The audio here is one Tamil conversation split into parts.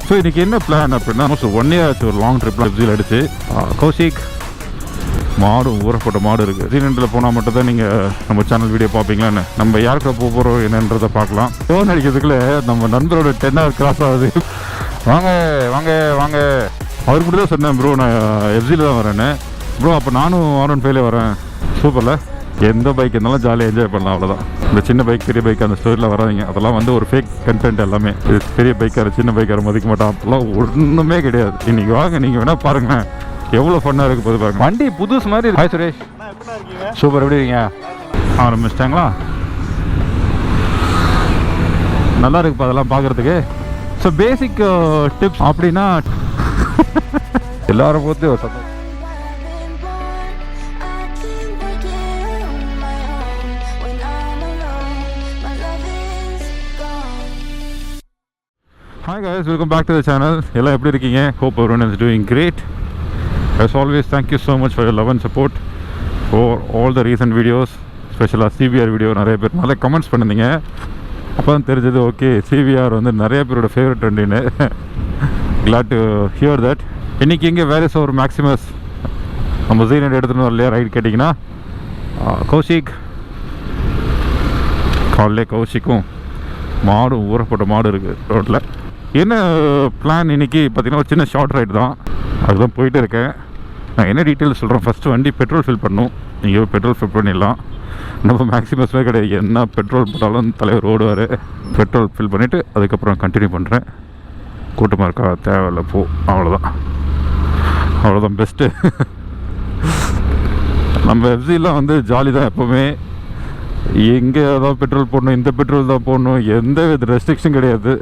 ஸோ இன்றைக்கி என்ன பிளான் அப்படின்னா ஒன் இயர் ஆச்சு ஒரு லாங் ட்ரிப்பில் FZயில் அடிச்சு கௌஷிக் மாடு ஊறப்பட்ட மாடு இருக்குது Z900 போனால் மட்டும் தான் நீங்கள் நம்ம சேனல் வீடியோ பார்ப்பீங்களான்னு நம்ம யாருக்கிட்ட போக போகிறோம் என்னன்றதை பார்க்கலாம். ஃபோன் அடிக்கிறதுக்குள்ளே நம்ம நண்பரோட 10 hour கிராஸ் ஆகுது. வாங்க வாங்க வாங்க அவர் கூட தான் சொன்னேன் ப்ரோ நான் FZயில் தான் வரேன்னு. ப்ரோ அப்போ நானும் R15 வரேன். சூப்பரில் எந்த பைக் இருந்தாலும் ஜாலியாக என்ஜாய் பண்ணலாம், அவ்வளோதான். இந்த சின்ன பைக் பெரிய பைக் அந்த ஸ்டோரியில் வராதிங்க, அதெல்லாம் வந்து ஒரு ஃபேக் கண்டென்ட் எல்லாமே. இது பெரிய பைக்கார சின்ன பைக்கார மதிக்க மாட்டான், அப்பெல்லாம் ஒன்றுமே கிடையாது. இன்றைக்கி வாங்க நீங்கள் வேணால் பாருங்களேன் எவ்வளோ ஃபன்னாக இருக்குது போது பாருங்க. வண்டி புதுசு மாதிரி இருக்கு. Hi Suresh, super. எப்படி இருக்கீங்க? ஆரம்பிச்சிட்டாங்களா? நல்லா இருக்குப்பா அதெல்லாம் பார்க்குறதுக்கு. ஸோ பேசிக் டிப்ஸ் அப்படின்னா எல்லாரும் போது ஒரு சத்தம். Hi guys, welcome back to the channel. எல்லாம் எப்படி இருக்கீங்க? Hope everyone is doing great. As always, thank you so much for your love and support for all the recent videos, especially CBR video. நிறைய பேர் நிறைய கமெண்ட்ஸ் பண்ணிருந்தீங்க. அப்போ தான் தெரிஞ்சது ஓகே CBR வந்து நிறைய பேரோட favourite வண்டின்னு. Glad to hear that. இன்றைக்கி இங்கே வேறு ஒரு மேக்ஸிமஸ் நம்ம Z900 எடுத்துன்னு வரலையா ரைட் கேட்டிங்கன்னா கௌஷிக் காலையிலே கௌஷிக்கும் மாடும் ஊறப்பட்ட மாடு இருக்குது ரோட்டில். என்ன பிளான் இன்றைக்கி பார்த்தீங்கன்னா ஒரு சின்ன ஷார்ட் ரைடு தான், அதுதான் போயிட்டு இருக்கேன். நான் என்ன டீட்டெயில்ஸ் சொல்கிறேன். ஃபஸ்ட்டு வண்டி பெட்ரோல் ஃபில் பண்ணணும். நீங்கள் பெட்ரோல் ஃபில் பண்ணிடலாம். நம்ம மேக்ஸிமஸ்மே கிடையாது, என்ன பெட்ரோல் போட்டாலும் தலைவர் ஓடுவார். பெட்ரோல் ஃபில் பண்ணிவிட்டு அதுக்கப்புறம் கண்டினியூ பண்ணுறேன். கூட்டமாக இருக்கா தேவையில்லை போ, அவ்வளோதான் பெஸ்ட்டு. நம்ம FZலாம் வந்து ஜாலி தான் எப்போவுமே. எங்கே தான் பெட்ரோல் போடணும், இந்த பெட்ரோல் தான் போடணும், எந்த வித ரெஸ்ட்ரிக்ஷன் கிடையாது.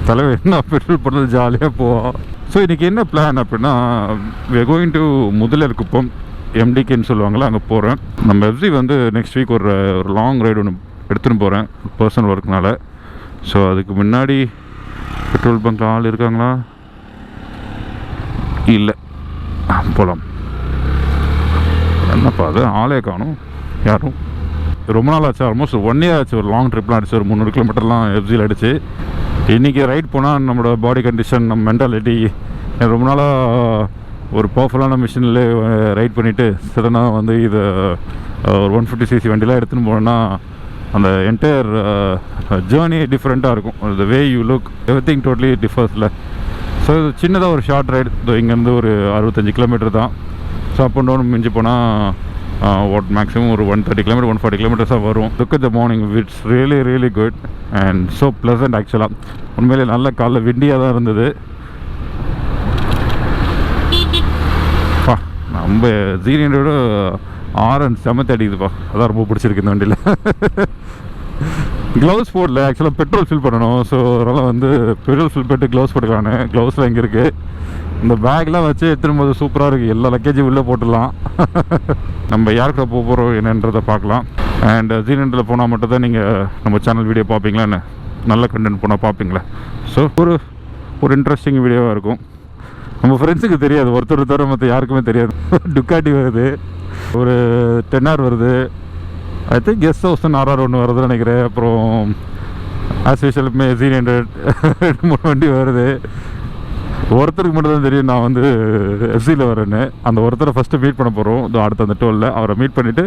தலைவர் என்ன பெட்ரோல் போடணும் ஜாலியாக போவோம். ஸோ இன்றைக்கி என்ன பிளான் அப்படின்னா we are going to Mudaliar குப்பம் MDKன்னு சொல்லுவாங்களா, அங்கே போகிறேன். நம்ம FZ வந்து நெக்ஸ்ட் வீக் ஒரு லாங் ரைடு ஒன்று எடுத்துகிட்டு போகிறேன் பர்சனல் ஒர்க்னால. ஸோ அதுக்கு முன்னாடி பெட்ரோல் பங்க்கில் ஆள் இருக்காங்களா? இல்லை, போகலாம். என்னப்பா அது ஆளே காணும் யாரும். ரொம்ப நாள் ஆச்சு, ஆல்மோஸ்ட் 1 year ஆச்சு ஒரு லாங் ட்ரிப்லாம் அடிச்சு, ஒரு 300 கிலோமீட்டர்லாம் FZயில் அடிச்சு. இன்றைக்கி ரைட் போனால் நம்மளோட பாடி கண்டிஷன், நம்ம மென்டாலிட்டி, ரொம்ப நாளாக ஒரு பவர்ஃபுல்லான மிஷினில் ரைட் பண்ணிவிட்டு சடனாக வந்து இது ஒரு 150cc வண்டிலாம் எடுத்துன்னு போனோன்னா அந்த என்டையர் ஜேர்னி டிஃப்ரெண்ட்டாக இருக்கும். The way you look everything totally டிஃபர்ஸில். ஸோ இது சின்னதாக ஒரு ஷார்ட் ரைடு. இங்கேருந்து ஒரு 65 கிலோமீட்டர் தான். ஸோ அப் அண்ட் டவுன் மிஞ்சி போனால் வாட் மேக்ஸிமம் ஒரு 130 கிலோமீட்டர் 140 கிலோமீட்டர்ஸாக வரும். Look at the morning, it's really really good and so pleasant. ஆக்சுவலாக உண்மையிலே நல்ல காலைல விண்டியாக தான் இருந்தது. நம்ம Z900 R15 செமத்தி அடிக்குதுப்பா, அதான் ரொம்ப பிடிச்சிருக்கு இந்த வண்டியில். க்ளவுஸ் போடல, ஆக்சுவலாக பெட்ரோல் ஃபில் பண்ணணும். ஸோ அதனால் வந்து பெட்ரோல் ஃபில் பண்ணிட்டு க்ளவுஸ் போட்டுக்கலான்னு. க்ளவுஸ்லாம் இங்கே இருக்குது. இந்த பேக்லாம் வச்சு எடுத்துடும் போது சூப்பராக இருக்குது. எல்லா லக்கேஜும் உள்ளே போட்டுடலாம். நம்ம யாருக்கிட்ட போக போகிறோம் என்னன்றதை பார்க்கலாம். அண்ட் Z900 போனால் மட்டும் தான் நீங்கள் நம்ம சேனல் வீடியோ பார்ப்பீங்களான்னு. நல்ல கண்டென்ட் போனால் பார்ப்பீங்களா? ஸோ ஒரு இன்ட்ரெஸ்டிங் வீடியோவாக இருக்கும். நம்ம ஃப்ரெண்ட்ஸுக்கு தெரியாது, ஒருத்தர் தவிர மற்ற யாருக்குமே தெரியாது. டுக்காட்டி வருது, ஒரு 10R வருது, ஐ திங்க் S1000 RR ஒன்று வருதுன்னு நினைக்கிறேன். அப்புறம் ஆஸ் யூஷுவலுமே Z900 3 வண்டி வருது. ஒருத்தருக்கு மட்டும் தான் தெரியும் நான் வந்து FZயில் வரேன்னு. அந்த ஒருத்தரை ஃபஸ்ட்டு மீட் பண்ண போகிறோம். அடுத்த அந்த டோலில் அவரை மீட் பண்ணிவிட்டு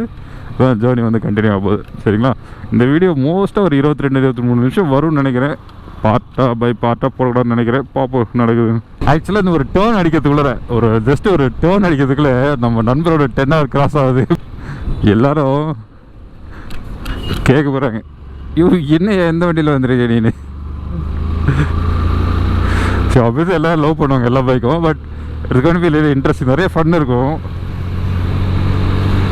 ஜேர்னி வந்து கண்டினியூ ஆக போகுது. சரிங்களா? இந்த வீடியோ மோஸ்ட்டாக ஒரு 22-23 நிமிஷம் வரும்னு நினைக்கிறேன். பார்ட்டாக போடக்கூடாதுன்னு நினைக்கிறேன். பார்ப்போம் நடக்குது. ஆக்சுவலாக இந்த ஒரு டேர்ன் அடிக்கிறதுக்குள்ளே ஒரு டேர்ன் அடிக்கிறதுக்குள்ளே நம்ம நண்பரோட 10 hour கிராஸ் ஆகுது. எல்லாரும் கேட்க போகிறாங்க, என்ன எந்த வண்டியில் வந்துருக்கே நீனு. ஸோ ஆப்வியஸாக எல்லாம் லவ் பண்ணுவாங்க எல்லா பைக்கும். But it's going to be really interesting. நிறைய ஃபன் இருக்கும்.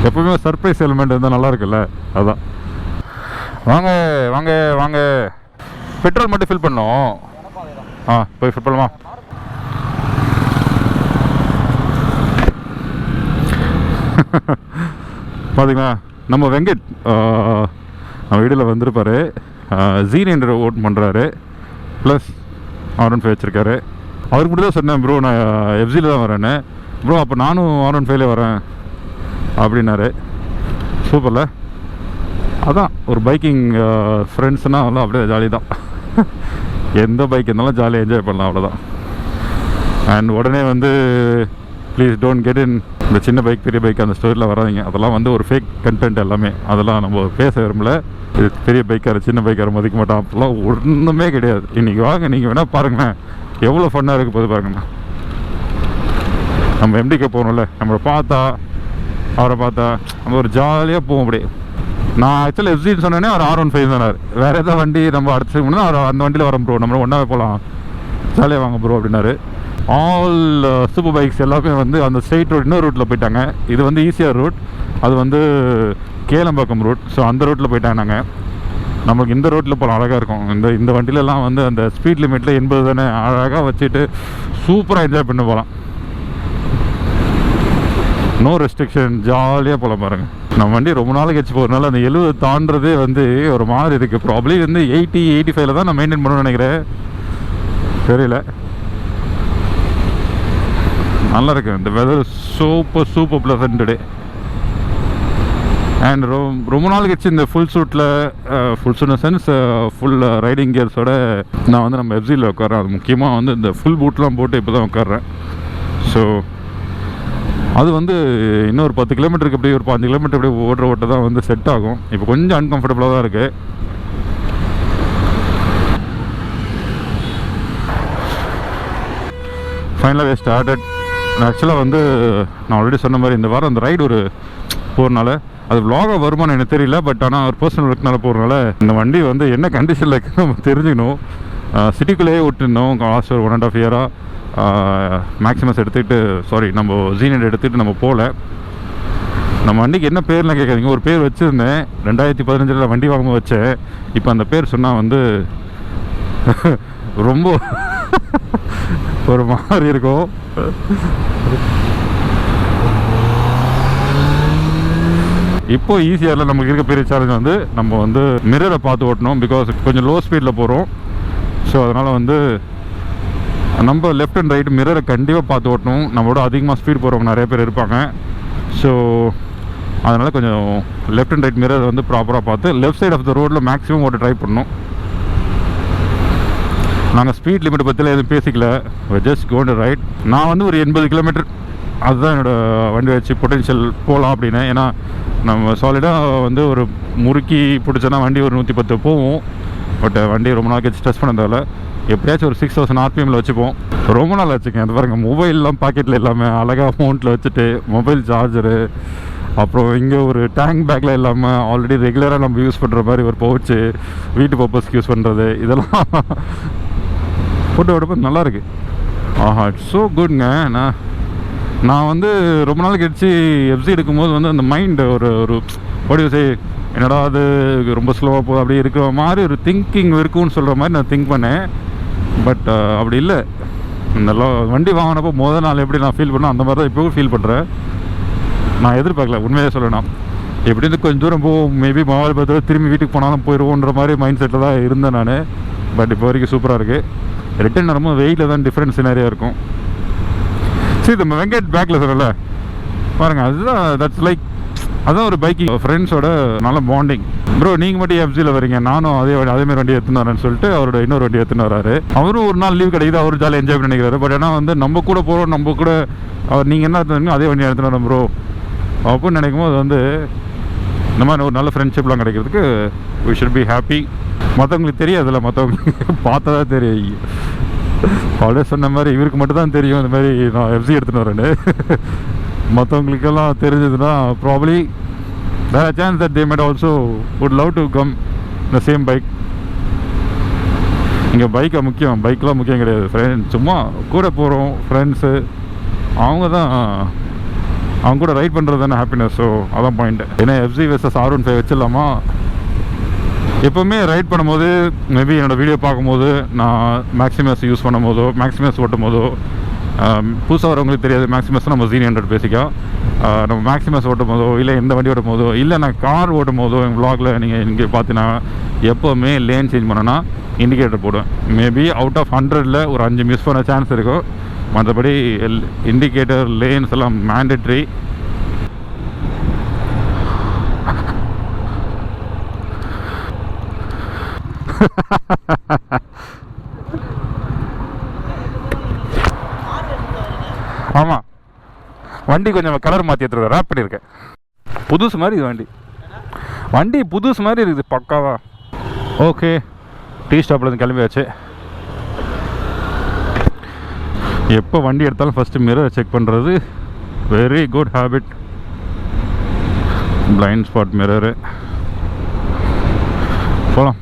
எப்போவுமே சர்ப்ரைஸ் எலிமெண்ட் இருந்தால் நல்லா இருக்குல்ல, அதுதான். வாங்க வாங்க வாங்க, பெட்ரோல் மட்டும் ஃபில் பண்ணோம். போய் ஃபில் பண்ணலாமா? பார்த்தீங்களா நம்ம வெங்கட் நம்ம வீடியோவில் வந்திருப்பார். Z900 ஓட் பண்ணுறாரு, ப்ளஸ் R15 வச்சுருக்காரு. அவருக்கு மட்டும் தான் சொன்னேன் ப்ரோ நான் FZயில் தான் வரேன்னு. ப்ரோ அப்போ நானும் R15 வரேன் அப்படின்னாரு. சூப்பரில் அதான் ஒரு பைக்கிங் ஃப்ரெண்ட்ஸ்னால் வந்து அப்படியே ஜாலி தான். எந்த பைக் இருந்தாலும் ஜாலியாக என்ஜாய் பண்ணலாம், அவ்வளோதான். அண்ட் உடனே வந்து ப்ளீஸ் டோன்ட் கெட் இன் இந்த சின்ன பைக் பெரிய பைக் அந்த ஸ்டோரியில் வராதிங்க. அதெல்லாம் வந்து ஒரு ஃபேக் கண்டென்ட் எல்லாமே. அதெல்லாம் நம்ம பேச விரும்பல. இது பெரிய பைக்கார சின்ன பைக்கார மதிக்க மாட்டோம் அப்படிலாம் ஒன்றுமே கிடையாது. இன்றைக்கி வாங்க, நீங்கள் வேணால் பாருங்களேன் எவ்வளோ ஃபன்னாக இருக்குது போது பாருங்கண்ணா. நம்ம எம்டிக்கு போகணும்ல, நம்மளை பார்த்தா அவரை பார்த்தா நம்ம ஒரு ஜாலியாக போவோம் அப்படி. நான் ஆக்சுவலி FZன்னு சொன்னேன்னே அவர் R15 சொன்னார். வேறு எதாவது வண்டி நம்ம அடுத்து முன்னா அவர் அந்த வண்டியில் வரோம் ப்ரோ, நம்ம ஒன்றாவே போகலாம், ஜாலியாக வாங்க ப்ரோ அப்படின்னாரு. ஆல் சூப்பர் பைக்ஸ் எல்லாமே வந்து அந்த ஸ்ட்ரெயிட் ரோட் இன்னொரு ரூட்டில் போயிட்டாங்க. இது வந்து ECR ரூட், அது வந்து கேளம்பாக்கம் ரூட். ஸோ அந்த ரூட்டில் போயிட்டாங்க. நாங்கள் நமக்கு இந்த ரோட்டில் போகலாம், அழகாக இருக்கும். இந்த வண்டியிலலாம் வந்து அந்த ஸ்பீட் லிமிட்டில் 80 தானே, அழகாக வச்சுட்டு சூப்பராக என்ஜாய் பண்ணி போகலாம். நோ ரெஸ்ட்ரிக்ஷன், ஜாலியாக போகலாம் பாருங்கள். நம்ம வண்டி ரொம்ப நாளைக்கு வச்சு போகிறதுனால அந்த 70 தாண்டதே வந்து ஒரு மாதிரி இருக்குது. ப்ராப்ளி வந்து 80-85 தான் நான் மெயின்டைன் பண்ணணும்னு நினைக்கிறேன், தெரியல. நல்லா இருக்கு. இந்த weather super pleasant day. And ரொம்ப நாள் கழிச்சு இந்த ஃபுல் சூட்டில் ஃபுல் சூட் சென்ஸ் ஃபுல் ரைடிங் கியர்ஸோட நான் வந்து நம்ம FZயில் உட்காறேன். அது முக்கியமாக வந்து இந்த ஃபுல் பூட்லாம் போட்டு இப்போ தான் உட்காறேன். ஸோ அது வந்து இன்னொரு 10 கிலோமீட்டருக்கு எப்படி ஒரு 5 கிலோமீட்டர் எப்படி ஓட்ட தான் வந்து செட் ஆகும். இப்போ கொஞ்சம் அன்கம்ஃபர்டபுளாக தான் இருக்குது. ஃபைனலாக ஸ்டார்டட். ஆக்சுவலாக வந்து நான் ஆல்ரெடி சொன்ன மாதிரி இந்த வாரம் அந்த ரைடு ஒரு போகிறனால அது vlog-ஆ வருமானு எனக்கு தெரியல. பட் ஆனால் ஒரு பர்சனல் ஒர்க்னால போகிறனால இந்த வண்டி வந்து என்ன கண்டிஷனில் இருக்குன்னு நம்ம தெரிஞ்சுக்கணும். சிட்டிக்குள்ளேயே விட்டுருந்தோம் லாஸ்ட் ஒரு 1.5 இயராக. மேக்ஸிமஸ் எடுத்துக்கிட்டு நம்ம Z900 எடுத்துகிட்டு நம்ம போகல. நம்ம வண்டிக்கு என்ன பேர்லாம் கேட்காதீங்க. ஒரு பேர் வச்சுருந்தேன் 2015 வண்டி வாங்கும்போது வச்சேன். இப்போ அந்த பேர் சொன்னால் வந்து ரொம்ப ஒரு மாதிரி இருக்கும். இப்போ ECRல நமக்கு இருக்க பெரிய சேலஞ்ச் வந்து நம்ம வந்து மிரரை பார்த்து ஓட்டணும். பிகாஸ் கொஞ்சம் லோ ஸ்பீடில் போகிறோம். ஸோ அதனால் வந்து நம்ம லெஃப்ட் அண்ட் ரைட் மிரரை கண்டிப்பாக பார்த்து ஓட்டணும். நம்மளோட அதிகமாக ஸ்பீட் போகிறவங்க நிறைய பேர் இருப்பாங்க. ஸோ அதனால் கொஞ்சம் லெஃப்ட் அண்ட் ரைட் மிரர் வந்து ப்ராப்பராக பார்த்து லெஃப்ட் சைட் ஆஃப் த ரோடில் மேக்ஸிமம் ஓட்ட ட்ரை பண்ணணும். நாங்கள் ஸ்பீட் லிமிட் பற்றிலாம் எதுவும் பேசிக்கல, ஜஸ்ட் கோன் ரைட். நான் வந்து ஒரு 80 கிலோமீட்டர் அதுதான் என்னோடய வண்டி வச்சு பொட்டென்ஷியல் போகலாம் அப்படின்னு. ஏன்னா நம்ம சாலிடாக வந்து ஒரு முறுக்கி பிடிச்சோன்னா வண்டி ஒரு 110 போவோம். பட் வண்டி ரொம்ப நாளைக்கு ஸ்ட்ரெஸ் பண்ணதால் எப்படியாச்சும் ஒரு 6000 RPMல வச்சுப்போம். ரொம்ப நாள் வச்சுக்கேன். அது பாருங்கள், மொபைல்லாம் பாக்கெட்டில் இல்லாமல் அழகாக அமௌண்ட்டில் வச்சுட்டு மொபைல் சார்ஜரு, அப்புறம் இங்கே ஒரு டேங்க் பேக்கில் இல்லாமல் ஆல்ரெடி ரெகுலராக நம்ம யூஸ் பண்ணுற மாதிரி ஒரு பவுச்சு, வீட்டு பர்பஸ்க்கு யூஸ் பண்ணுறது, இதெல்லாம் போட்டு விடப்போ நல்லாயிருக்கு. ஆஹா, இட்ஸ் ஸோ குட்ங்க. நான் வந்து ரொம்ப நாள் கழிச்சு FZ எடுக்கும்போது வந்து அந்த மைண்ட் ஒரு சே என்னடா அது ரொம்ப ஸ்லோவாக போகுது அப்படி இருக்கிற மாதிரி ஒரு திங்கிங் இருக்குன்னு சொல்கிற மாதிரி நான் திங்க் பண்ணேன். பட் அப்படி இல்லை. இந்த வண்டி வாங்கினப்போ முதல் நாள் எப்படி நான் ஃபீல் பண்ணேன் அந்த மாதிரி தான் இப்போவும் ஃபீல் பண்ணுறேன். நான் எதிர்பார்க்கல, உண்மையாக சொல்லணும். எப்படின்னு கொஞ்சம் தூரம் போவோம், மேபி மொபைல் பார்த்து திரும்பி வீட்டுக்கு போனாலும் போயிடுவோன்ற மாதிரி மைண்ட் செட்டில் தான் இருந்தேன் நான். பட் இப்போ வரைக்கும் சூப்பராக இருக்குது. ரிட்டன் வரும்போது வெயிட்டில் தான் டிஃப்ரென்ஸ் நிறையா இருக்கும். சரி, நம்ம வெங்கட் பேக்கில் சொல்லல பாருங்கள், அதுதான் தட்ஸ் லைக் அதுதான் ஒரு பைக்கிங் ஃப்ரெண்ட்ஸோட நல்ல பாண்டிங். ப்ரோ நீங்கள் மட்டும் FZயில் வரீங்க, நானும் அதேமாதிரி வண்டி எடுத்துன்னு வரேன்னு சொல்லிட்டு அவரோட இன்னொரு வண்டி எடுத்துன்னு வராரு. அவரும் ஒரு நாள் லீவ் கிடைக்குது, அவரும் ஜாலியாக என்ஜாய் பண்ணிக்கிறாரு. பட் ஏன்னா வந்து நம்ம கூட போகிறோம், நம்ம கூட அவர் நீங்கள் என்ன எடுத்துன்னு அதே வண்டி எடுத்துன்னு வரோம் ப்ரோ அப்படின்னு நினைக்கும் போது வந்து இந்த மாதிரி ஒரு நல்ல ஃப்ரெண்ட்ஷிப்லாம் கிடைக்கிறதுக்கு we should be happy. மற்றவங்களுக்கு தெரியாதுல்ல, மற்றவங்களுக்கு பார்த்தா தான் தெரியும். அவளே சொன்ன மாதிரி இவருக்கு மட்டும் தான் தெரியும் இந்த மாதிரி நான் FZ எடுத்துன்னு வரேன்னு. மற்றவங்களுக்கெல்லாம் தெரிஞ்சதுன்னா probably there are chance that they might also would love to come in the same bike. இங்கே பைக்கை முக்கியம், பைக்கெலாம் முக்கியம் கிடையாது. ஃப்ரெண்ட்ஸ் சும்மா கூட போகிறோம், ஃப்ரெண்ட்ஸு அவங்க கூட ரைட் பண்ணுறது தானே ஹாப்பினஸ். ஸோ அதான் பாயிண்ட்டு. ஏன்னா FZ vs R15 வச்சிடலாமா? எப்போவுமே ரைட் பண்ணும்போது மேபி என்னோடய வீடியோ பார்க்கும்போது நான் மேக்ஸிமஸ் யூஸ் பண்ணும் போதோ மேக்ஸிமஸ் ஓட்டும் போதோ புதுசாக வரவங்களுக்கு தெரியாது. மேக்ஸிமஸ் நம்ம Z900 பேசிக்காக நம்ம மேக்ஸிமஸ் ஓட்டும் போதோ இல்லை எந்த வண்டி ஓட்டும் போதோ இல்லை நான் கார் ஓட்டும் போதோ எங்கள் வ்ளாகில் நீங்கள் இங்கே பார்த்தீங்கன்னா எப்போவுமே லேன் சேஞ்ச் பண்ணோன்னா இண்டிகேட்டர் போடுவேன். மேபி அவுட் ஆஃப் 100ல் ஒரு 5 மிஸ் பண்ண சான்ஸ் இருக்கும். மற்றபடி இண்டிகேட்டர் லேன்ஸ் எல்லாம் மேண்டட்ரி. ஆமாம், வண்டி கொஞ்சம் கலர் மாற்றி எடுத்துருக்கேன், ரேப் பண்ணியிருக்கேன். புதுசு மாதிரி இது வண்டி புதுசு மாதிரி இருக்குது பக்காவா. ஓகே, டீ ஸ்டாப்லேருந்து கிளம்பியாச்சு. எப்போ வண்டி எடுத்தாலும் ஃபஸ்ட்டு மிரரை செக் பண்ணுறது very good habit. Blind spot mirror. போகலாம்.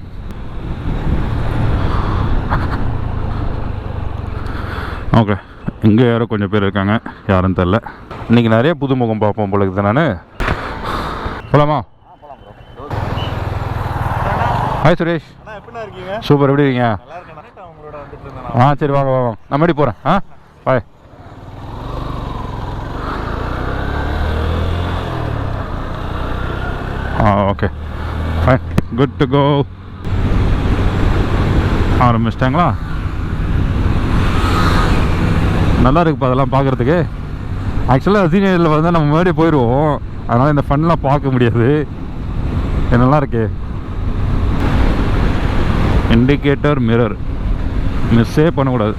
ஓகே, இங்கே யாரோ கொஞ்சம் பேர் இருக்காங்க, யாருன்னு தெரில. இன்றைக்கி நிறைய புதுமுகம் பார்ப்போம் போல இருக்குது. நான் போகலாமா? ஹாய் சுரேஷ். சூப்பர், எப்படி இருக்கீங்க? சரி வாங்க வாங்க, நான் மறுபடி போகிறேன். Bye. Okay fine, good to go. ஆரம்பிச்சிட்டாங்களா? நல்லா இருக்குப்பா அதெல்லாம் பார்க்குறதுக்கு. ஆக்சுவலாக Z900 வந்து நம்ம முன்னாடியே போயிடுவோம், அதனால் இந்த ஃபன்லாம் பார்க்க முடியாது. நல்லா இருக்கு. இண்டிகேட்டர் மிரர் மிஸ்ஸே பண்ணக்கூடாது.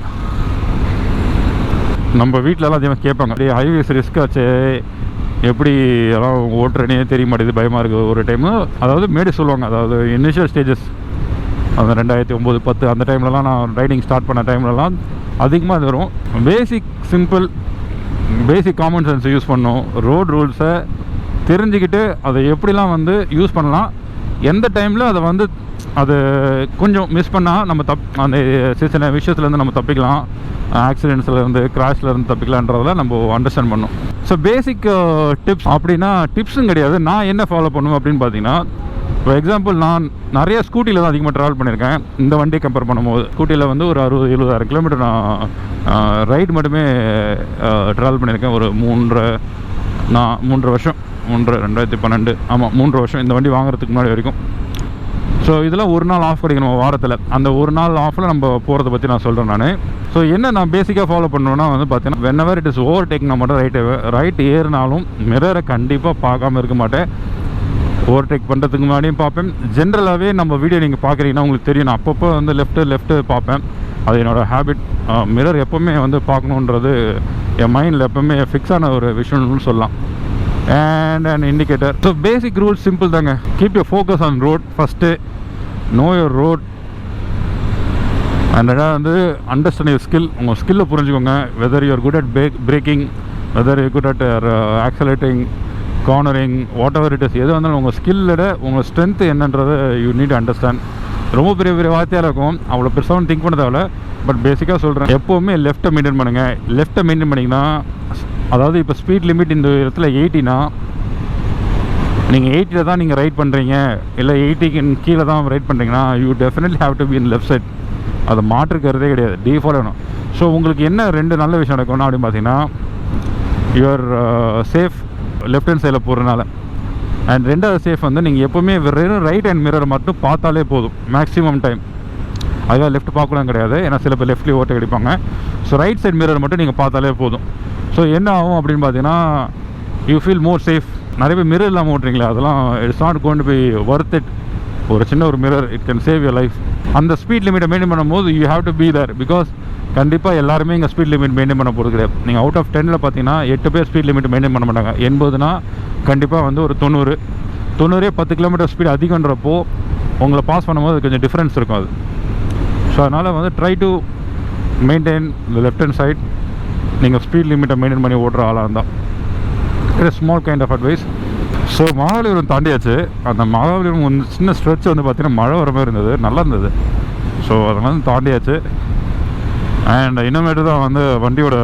நம்ம வீட்டிலலாம் அதே மாதிரி கேட்பாங்க, அப்படியே ஹைவேஸ் ரிஸ்க் ஆச்சு, எப்படி எல்லாம் ஓட்டுறனே தெரிய மாட்டேது, பயமாக இருக்குது ஒரு டைமு. அதாவது மேடி சொல்லுவாங்க, அதாவது இனிஷியல் ஸ்டேஜஸ், அந்த 2009, 10 அந்த டைம்லலாம் நான் ரைடிங் ஸ்டார்ட் பண்ண டைம்லலாம் அதிகமாக அது வரும். பேசிக் காமன் சென்ஸ் யூஸ் பண்ணணும். ரோட் ரூல்ஸை தெரிஞ்சுக்கிட்டு அதை எப்படிலாம் வந்து யூஸ் பண்ணலாம், எந்த டைமில் அதை வந்து அது கொஞ்சம் மிஸ் பண்ணால் நம்ம அந்த சின்ன விஷயத்துலேருந்து நம்ம தப்பிக்கலாம், ஆக்சிடென்ட்ஸ்லேருந்து கிராஷ்லேருந்து தப்பிக்கலான்றதில் நம்ம அண்டர்ஸ்டாண்ட் பண்ணணும். ஸோ பேசிக் டிப்ஸ் அப்படின்னா, டிப்ஸும் கிடையாது, நான் என்ன ஃபாலோ பண்ணுவேன் அப்படின்னு பார்த்தீங்கன்னா, ஃபார் எக்ஸாம்பிள் நான் நிறைய ஸ்கூட்டியில் தான் அதிகமாக ட்ராவல் பண்ணியிருக்கேன். இந்த வண்டியை கம்பேர் பண்ணும்போது ஸ்கூட்டியில் வந்து ஒரு 60-70,000 கிலோமீட்டர் நான் ரைடு மட்டுமே ட்ராவல் பண்ணியிருக்கேன். ஒரு 3 வருஷம், 2012, ஆமாம் 3 வருஷம் இந்த வண்டி வாங்குறதுக்கு முன்னாடி வரைக்கும். ஸோ இதெல்லாம் ஒரு நாள் ஆஃப் கிடைக்கணும் வாரத்தில். அந்த ஒரு நாள் ஆஃபில் நம்ம போகிறத பற்றி நான் சொல்கிறேன் நான். ஸோ என்ன நான் பேசிக்காக ஃபாலோ பண்ணுவேன்னா வந்து பார்த்தீங்கன்னா, whenever it is over take நான் மட்டும் ரைட் ஏறினாலும் மிரரை கண்டிப்பாக பார்க்காம இருக்க மாட்டேன். ஓவர்டேக் பண்ணுறதுக்கு முன்னாடியும் பார்ப்பேன். ஜென்ரலாகவே நம்ம வீடியோ நீங்கள் பார்க்குறீங்கன்னா உங்களுக்கு தெரியும், நான் அப்பப்போ வந்து லெஃப்ட்டு பார்ப்பேன். அது என்னோடய ஹேபிட். மிரர் எப்போவுமே வந்து பார்க்கணுன்றது என் மைண்டில் எப்போவுமே ஃபிக்ஸ் ஆன ஒரு விஷயம்னு சொல்லலாம். And indicator. So basic rules simple தாங்க. Keep your focus on road first. Know your road. And வந்து அண்டர்ஸ்டாண்ட் யுவர் ஸ்கில். உங்கள் ஸ்கில்லை புரிஞ்சுக்கோங்க. Whether you're good at braking, whether you good at accelerating, cornering, whatever it is, எது வந்தாலும் உங்கள் ஸ்கில்லோட உங்கள் ஸ்ட்ரென்த்து என்னன்றதை யூ நீட் அண்டர்ஸ்டாண்ட். ரொம்ப பெரிய வார்த்தையாக இருக்கும், அவ்வளோ பெருசாக திங்க் பண்ண தேவையில்ல. பட் பேசிக்காக சொல்கிறேன், எப்போவுமே லெஃப்ட்டை மெயின்டைன் பண்ணுங்கள். லெஃப்ட்டை மெயின்டைன் பண்ணிங்கன்னா, அதாவது இப்போ ஸ்பீட் லிமிட் இந்த இடத்துல 80னா, நீங்கள் 80 தான் நீங்கள் ரைட் பண்ணுறீங்க, இல்லை 80க்கு கீழே தான் ரைட் பண்ணுறீங்கன்னா, you definitely have to be in left side. அதை மாற்றுக்கிறதே கிடையாது, டிஃபால்ட் வேணும். ஸோ உங்களுக்கு என்ன 2 நல்ல விஷயம் நடக்கணும் அப்படின்னு பார்த்தீங்கன்னா, யுவர் சேஃப் லெஃப்ட் ஹேண்ட் சைடில் போகிறதுனால. அண்ட் 2வது சேஃப் வந்து நீங்கள் எப்போவுமே வெறும் ரைட் ஹேண்ட் மிரரை மட்டும் பார்த்தாலே போதும் மேக்ஸிமம் டைம். அதுக்காக லெஃப்ட் பார்க்கலாம் கிடையாது, ஏன்னா சில பேர் லெஃப்ட்லேயே ஓட்ட கிடைப்பாங்க. ஸோ ரைட் சைட் மிரர் மட்டும் நீங்கள் பார்த்தாலே போதும். ஸோ என்ன ஆகும் அப்படின்னு பார்த்தீங்கன்னா, யூ ஃபீல் மோர் சேஃப். நிறைய பேர் மிரர் இல்லாமல் ஓட்டுறீங்களா, அதெல்லாம் it's not going to be worth it. ஒரு சின்ன ஒரு mirror, it can save your life. அந்த ஸ்பீட் லிமிட்டை மெயின்டைன் பண்ணும்போது you have to be there. Because கண்டிப்பாக எல்லாருமே இங்கே ஸ்பீட் லிமிட் மெயின்டைன் பண்ண போகிறது கிடையாது. நீங்கள் அவுட் ஆஃப் 10ல் பார்த்தீங்கன்னா 8 பேர் ஸ்பீட் லிமிட் மெயின்டைன் பண்ண மாட்டாங்க. 80னா கண்டிப்பாக வந்து ஒரு 90 10 கிலோமீட்டர் ஸ்பீட் அதிகன்றப்போ உங்களை பாஸ் பண்ணும்போது கொஞ்சம் டிஃப்ரென்ஸ் இருக்கும் அது. ஸோ அதனால் வந்து try to maintain the left hand side. நீங்கள் ஸ்பீட் லிமிட்டை மெயின்டைன் பண்ணி ஓட்டுற ஆளாக இருந்தால் it small kind of advice. So Mahabalipuram தாண்டியாச்சு. அந்த மகாபலிபுரம் சின்ன ஸ்ட்ரெச் வந்து பார்த்திங்கன்னா மழை வர மாதிரி இருந்தது, நல்லா இருந்தது. ஸோ அதனால் தாண்டியாச்சு. அண்ட் இன்னமேட்டு தான் வந்து வண்டியோட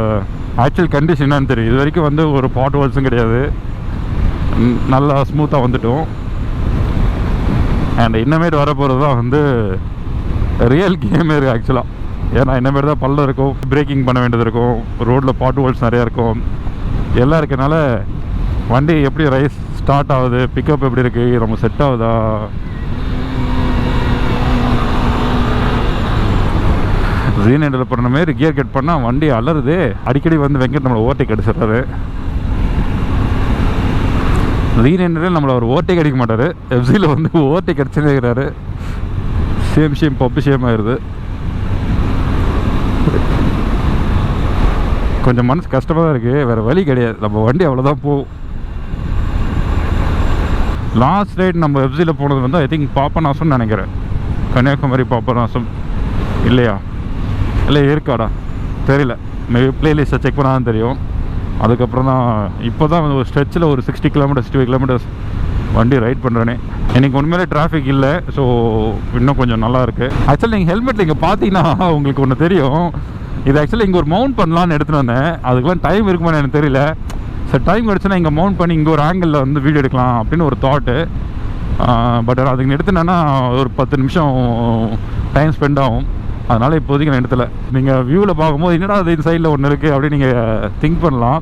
ஆக்சுவல் கண்டிஷன் என்னன்னு தெரியும். இது வரைக்கும் வந்து ஒரு பாட் ஹோல்ஸும் கிடையாது, நல்லா ஸ்மூத்தாக வந்துட்டோம். அண்ட் இன்னமேட்டு வர போகிறது தான் வந்து ரியல் கேமே இருக்குது ஆக்சுவலாக. ஏன்னா இன்னமேட்டு தான் பள்ளம் இருக்கும், பிரேக்கிங் பண்ண வேண்டியது இருக்கும், ரோட்டில் பாட் ஹோல்ஸ் நிறையா இருக்கும், எல்லாம் இருக்கனால வண்டி எப்படி ரைஸ் ஸ்டார்ட் ஆகுது, பிக்கப் எப்படி இருக்குது, நம்ம செட் ஆகுதா. Z900 பண்ண மாரி கியர் கட் பண்ணால் வண்டி அலருது. அடிக்கடி வந்து வெங்கட் நம்மளை ஓவர்டேக் அடிச்சிடுறாரு. Z900 நம்மளை அவர் ஓவர்டேக் அடிக்க மாட்டார், FZயில் வந்து ஓவர்டேக் அடிச்சுன்னு இருக்கிறாரு. சேம் பப்பு சேம் ஆயிடுது. கொஞ்சம் மனசு கஷ்டமாக தான் இருக்குது, வேறு வழி கிடையாது. நம்ம வண்டி அவ்வளோதான் போகும். லாஸ்ட் ரைட் நம்ம எஃப்சியில் போனது வந்து ஐ திங்க் பாபநாசம்னு நினைக்கிறேன். கன்னியாகுமரி பாபநாசம் இல்லையா, இல்லை ஏற்காடா தெரியல, மேபி பிளேலிஸ்ட்டை செக் பண்ணால் தான் தெரியும். அதுக்கப்புறம் தான் இப்போ தான் ஒரு ஸ்ட்ரெச்சில் ஒரு 60 கிலோமீட்டர்ஸ் 65 கிலோமீட்டர்ஸ் வண்டி ரைட் பண்ணுறேனே. எனக்கு உண்மையிலே டிராஃபிக் இல்லை, ஸோ இன்னும் கொஞ்சம் நல்லா இருக்குது. ஆக்சுவலி நீங்கள் ஹெல்மெட்டில் இங்கே பார்த்தீங்கன்னா உங்களுக்கு ஒன்று தெரியும். இது ஆக்சுவலி இங்கே ஒரு மவுண்ட் பண்ணலான்னு எடுத்துகிட்டு வந்தேன். அதுக்கெலாம் டைம் இருக்குமான்னு எனக்கு தெரியல. சரி, டைம் கிடச்சுன்னா இங்கே மவுண்ட் பண்ணி இங்கே ஒரு ஆங்கிளில் வந்து வீடியோ எடுக்கலாம் அப்படின்னு ஒரு தாட்டு. பட் அதுக்கு எடுத்துனேன்னா ஒரு 10 நிமிஷம் டைம் ஸ்பெண்ட் ஆகும். அதனால் இப்போதைக்கு நான் எடுத்தலை. நீங்கள் வியூவில் பார்க்கும்போது என்னடா அது இந்த சைடில் ஒன்று இருக்குது அப்படின்னு நீங்கள் திங்க் பண்ணலாம்.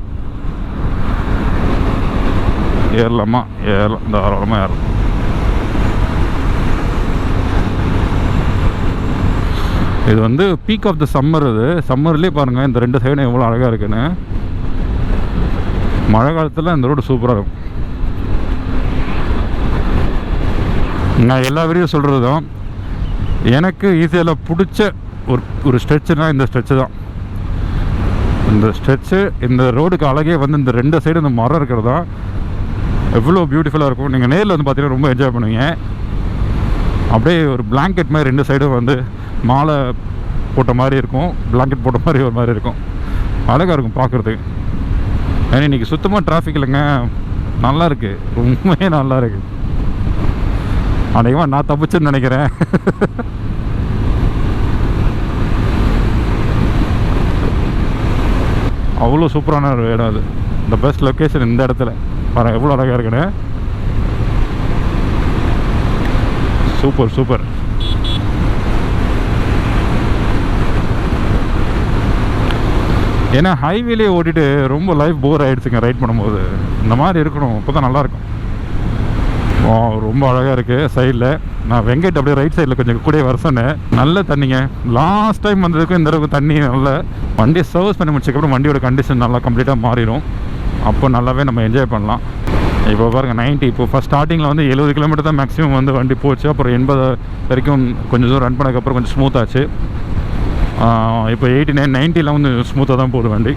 ஏறலாமா? ஏறலாம், தாராளமாக ஏறலாம். இது வந்து பீக் ஆஃப் த சம்மர். இது சம்மர்லேயே பாருங்கள் இந்த 2 சைடும் எவ்வளோ அழகாக இருக்குன்னு. மழை காலத்தில் இந்த ரோடு சூப்பராக இருக்கும். நான் எல்லா வீடியோ சொல்கிறது தான், எனக்கு ஈஸியாக பிடிச்ச ஒரு ஸ்ட்ரெச்சுனா இந்த ஸ்ட்ரெச்சு தான். இந்த ஸ்ட்ரெச்சு, இந்த ரோடுக்கு அழகே வந்து இந்த 2 சைடு இந்த மரம் இருக்கிறது தான் எவ்வளோ பியூட்டிஃபுல்லாக இருக்கும். நீங்கள் நேரில் வந்து பார்த்தீங்கன்னா ரொம்ப என்ஜாய் பண்ணுவீங்க. அப்படியே ஒரு பிளாங்கெட் மாதிரி 2 சைடும் வந்து மாலை போட்ட மாதிரி இருக்கும், பிளாங்கெட் போட்ட மாதிரி ஒரு மாதிரி இருக்கும். அழகாக இருக்கும் பார்க்குறதுக்கு. ஏன்னா இன்றைக்கி சுத்தமாக டிராஃபிக் இல்லைங்க, நல்லா இருக்குது, ரொம்பவே நல்லா இருக்குது. அதிகமாக நான் தப்பிச்சுன்னு நினைக்கிறேன். அவ்வளோ சூப்பரான ஒரு இடம் அது. இந்த பெஸ்ட் லொக்கேஷன் இந்த இடத்துல பாருங்கள் எவ்வளோ அழகாக இருக்குன்னு. Super super. ஏன்னா ஹைவேலே ஓட்டிட்டு ரொம்ப லைஃப் போர் ஆகிடுச்சுங்க ரைட் பண்ணும்போது. இந்த மாதிரி இருக்கணும், அப்போ தான் நல்லாயிருக்கும். ரொம்ப அழகாக இருக்குது சைடில். நான் வெங்கட் அப்படியே ரைட் சைடில் கொஞ்சம் கூட வர சொன்னேன். நல்ல தண்ணிங்க. லாஸ்ட் டைம் வந்ததுக்கும் இந்த அளவுக்கு தண்ணி நல்ல. வண்டியை சர்வீஸ் பண்ணி முடிச்சதுக்கப்புறம் வண்டியோட கண்டிஷன் நல்லா கம்ப்ளீட்டாக மாறிடும். அப்போ நல்லாவே நம்ம என்ஜாய் பண்ணலாம். இப்போ பாருங்கள் 90, இப்போ ஃபஸ்ட் ஸ்டார்டிங்கில் வந்து 70 கிலோமீட்டர் தான் மேக்ஸிமம் வந்து வண்டி போச்சு. அப்புறம் 80 வரைக்கும் கொஞ்சம் தூரம் ரன் பண்ணதுக்கப்புறம் கொஞ்சம் ஸ்மூத்தாச்சு. இப்போ 89, 90லாம் வந்து ஸ்மூத்தாக தான் போகுது வண்டி.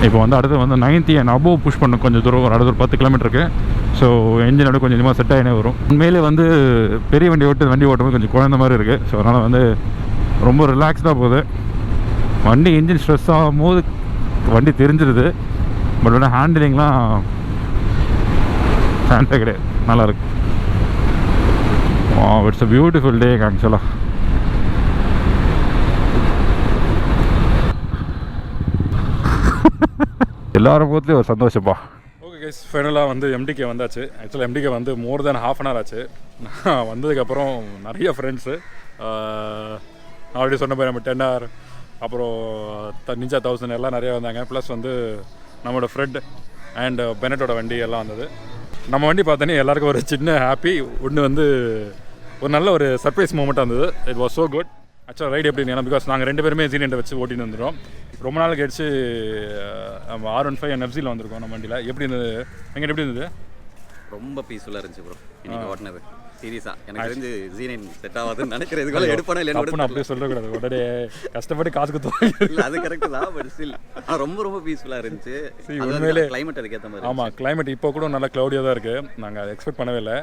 இப்போ வந்து அடுத்து வந்து 90 அண்ட் அபோவ் புஷ் பண்ணும் கொஞ்சம் தூரம், ஒரு அடுத்த ஒரு 10 கிலோமீட்டருக்கு. ஸோ என்ஜின் அப்படியே கொஞ்சம் கொஞ்சமாக செட் ஆகினே வரும். உண்மையிலே வந்து பெரிய வண்டி ஓட்டும்போது கொஞ்சம் குழந்த மாதிரி இருக்குது. ஸோ அதனால் வந்து ரொம்ப ரிலாக்ஸ்டாக போகுது வண்டி. இன்ஜின் ஸ்ட்ரெஸ் ஆகும் போது வண்டி தெரிஞ்சிருது. பட் வந்து ஹேண்டிலிங்லாம் சான்ஸே கிடையாது, நல்லாயிருக்கு. இட்ஸ் அ பியூட்டிஃபுல் டே ஆக்சுவலாக. எல்லாரும் போதுலேயும் ஒரு சந்தோஷப்பா. ஓகே கைஸ், ஃபைனலாக வந்து எம்டிகே வந்தாச்சு. ஆக்சுவலாக எம்டிகே வந்து மோர் தென் ½ hour ஆச்சு. நான் வந்ததுக்கப்புறம் நிறைய ஃப்ரெண்ட்ஸு ஆல்ரெடி சொன்ன மாதிரி நம்ம 10R, அப்புறம் நிஞ்சா 1000 எல்லாம் நிறையா வந்தாங்க. ப்ளஸ் வந்து நம்மளோட ஃப்ரெட் அண்ட் பெனட்டோட வண்டி எல்லாம் வந்தது. நம்ம வண்டி பார்த்தோன்னே எல்லாருக்கும் ஒரு சின்ன ஹாப்பி. ஒன்று வந்து ஒரு நல்ல ஒரு சர்ப்ரைஸ் மூமெண்ட்டாக இருந்தது. It was so good. ஆக்சுவலாக ரைடு எப்படி இருந்தீங்கன்னா, பிகாஸ் நாங்கள் 2 பேருமே Z900 வச்சு ஓட்டின்னு வந்துடும். ரொம்ப நாள் கழிச்சு நம்ம R15 FZ வந்திருக்கோம் நம்ம வண்டியில். எப்படி இருந்தது எங்கே? எப்படி இருந்தது? ரொம்ப பீஸ்ஃபுல்லாக இருந்துச்சு ப்ரோ இன்னைக்கு ஓட்டினது. சீரியஸாக எனக்கு தெரிஞ்சு Z9 செட் ஆகாதுன்னு நினைக்கிறேன். இதுக்குள்ள எடுப்பானே இல்லைன்னு அப்படியே சொல்லக்கூடாது. உடனே கஷ்டப்பட்டு காசு கொடுத்தோம். இல்லை அது கரெக்டு தான், பட் ஸ்டில் ரொம்ப ரொம்ப பீஸ்ஃபுல்லாக இருந்துச்சு. உண்மையிலே கிளைமேட் அதுக்கேற்ற மாதிரி. ஆமாம், கிளைமேட் இப்போ கூட நல்லா க்ளௌடியாக தான் இருக்குது. நாங்கள் அதை எக்ஸ்பெக்ட் பண்ணவே இல்லை.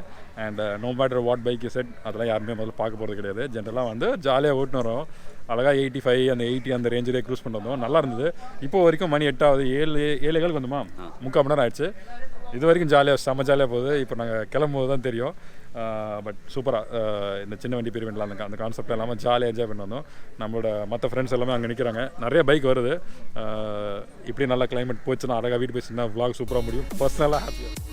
And no matter what bike set அதெல்லாம் யாருமே முதல்ல பார்க்க போகிறது கிடையாது. ஜென்ரலாக வந்து ஜாலியாக ஓட்டின்னு வரோம். அழகாக 85 அந்த 80 அந்த ரேஞ்சிலே க்ரூஸ் பண்ணிட்டு வந்தோம். நல்லா இருந்தது. இப்போ வரைக்கும் மணி 8 ஆகுது. 7 வந்துமா, 3/4 மணி நேரம் ஆயிடுச்சு. இது வரைக்கும் ஜாலியாக செம்ம ஜாலியாக போகுது. இப்போ நாங்கள் கிளம்பும்போது தான் தெரியும். பட் சூப்பராக இந்த சின்ன வண்டி பெரிய வண்டிலாம் அந்த கான்செப்ட் இல்லாமல் ஜாலியாக என்ஜாய் பண்ணி வந்தோம். நம்மளோட மற்ற ஃப்ரெண்ட்ஸ் எல்லாமே அங்கே நிற்கிறாங்க. நிறைய பைக் வருது. இப்படி நல்லா கிளைமேட் போச்சுன்னா அழகாக வீட்டு போய் சின்ன vlog சூப்பராக முடியும். பர்சனலாக ஹாப்பியாக